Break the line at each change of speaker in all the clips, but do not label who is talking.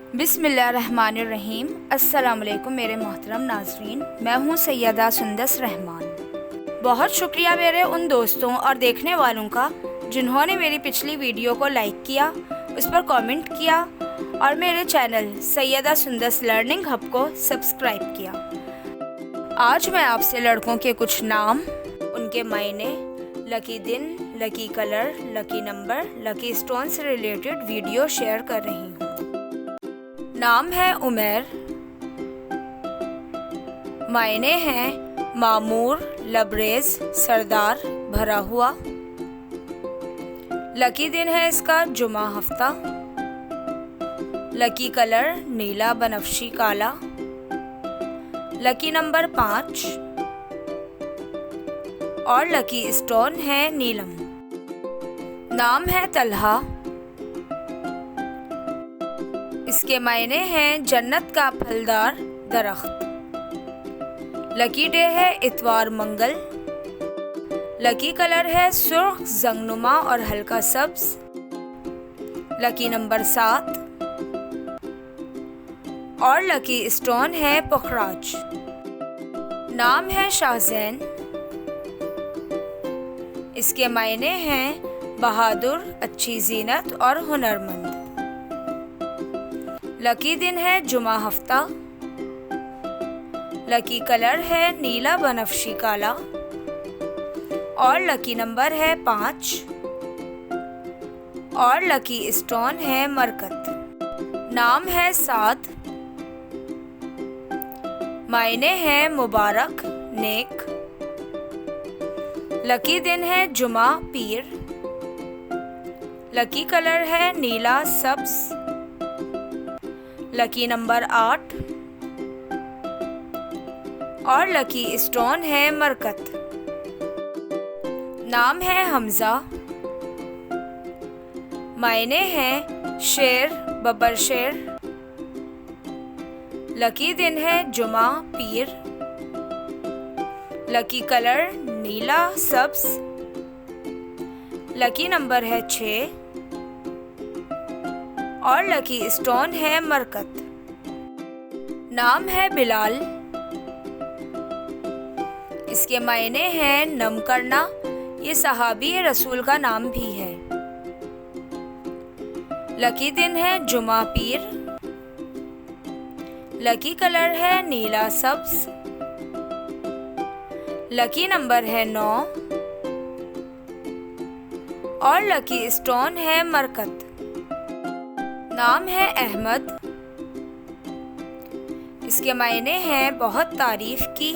बिस्मिल्लाहिर्रहमानिर्रहीम। अस्सलाम वालेकुम मेरे मोहतरम नाज़रीन, मैं हूँ सैयदा सुंदस रहमान। बहुत शुक्रिया मेरे उन दोस्तों और देखने वालों का जिन्होंने मेरी पिछली वीडियो को लाइक किया, उस पर कमेंट किया और मेरे channel Syeda Sundas learning hub को सब्सक्राइब किया। आज मैं आपसे लड़कों के कुछ नाम, उनके मायने, लकी दिन, lucky colour, lucky number, lucky stone से रिलेटेड वीडियो शेयर कर रही हूँ। नाम है उमर, मायने हैं मामूर, लबरेज, सरदार, भरा हुआ। लकी दिन है इसका जुमा हफ्ता। लकी कलर नीला, बनफशी, काला। लकी नंबर 5 और लकी स्टोन है नीलम। नाम है तलहा, इसके मायने हैं जन्नत का फलदार दरख्त। लकी डे है इतवार, मंगल। लकी कलर है सुर्ख, जंगनुमा और हल्का सब्ज। लकी नंबर 7 और लकी स्टोन है पुखराज। नाम है शाहजैन, इसके मायने हैं बहादुर, अच्छी जीनत और हुनरमंद। लकी दिन है जुमा हफ्ता। लकी कलर है नीला, बनफशी, काला और लकी नंबर है 5 और लकी स्टोन है मरकत। नाम है साद, मायने हैं मुबारक, नेक। लकी दिन है जुमा, पीर। लकी कलर है नीला, सब्ज। लकी नंबर 8 और लकी स्टोन है मरकत। नाम है हमजा, मायने हैं शेर, बब्बर शेर। लकी दिन है जुमा, पीर। लकी कलर नीला, सब्ज। लकी नंबर है 6 और लकी स्टोन है मरकत। नाम है बिलाल, इसके मायने हैं नम करना। ये सहाबी रसूल का नाम भी है। लकी दिन है जुमा, पीर। लकी कलर है नीला, सब्ज। लकी नंबर है 9 और लकी स्टोन है मरकत। नाम है अहमद, इसके मायने हैं बहुत तारीफ की।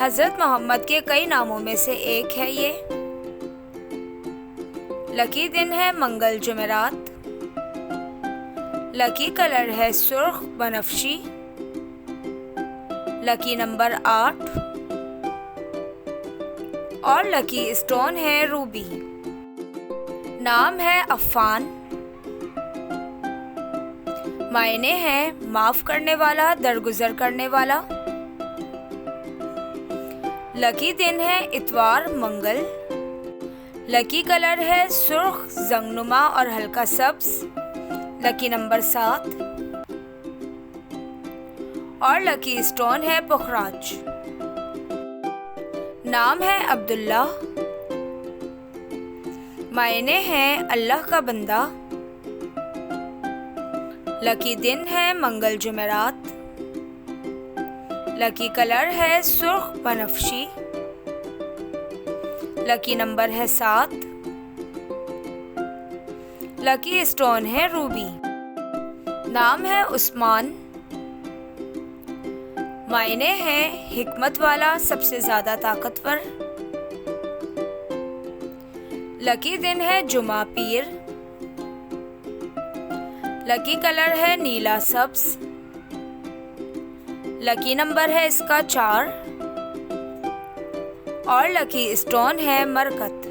हज़रत मोहम्मद के कई नामों में से एक है ये। लकी दिन है मंगल, जुमेरात। लकी कलर है सुर्ख, बनफशी। लकी नंबर 8 और लकी स्टोन है रूबी। नाम है अफ़ान, मायने हैं माफ करने वाला, दरगुजर करने वाला। लकी दिन है इतवार, मंगल। लकी कलर है सुर्ख, जंगनुमा और हल्का सब्ज। लकी नंबर 7 और लकी स्टोन है पुखराज। नाम है अब्दुल्ला, मायने हैं अल्लाह का बंदा। लकी दिन है मंगल, जुमेरात। लकी कलर है सुर्ख, बनफशी। लकी नंबर है 7। लकी स्टोन है रूबी। नाम है उस्मान, मायने हैं हिकमत वाला, सबसे ज्यादा ताकतवर। लकी दिन है जुमा, पीर। लकी कलर है नीला, सब्ज। लकी नंबर है इसका 4 और लकी स्टोन है मरकत।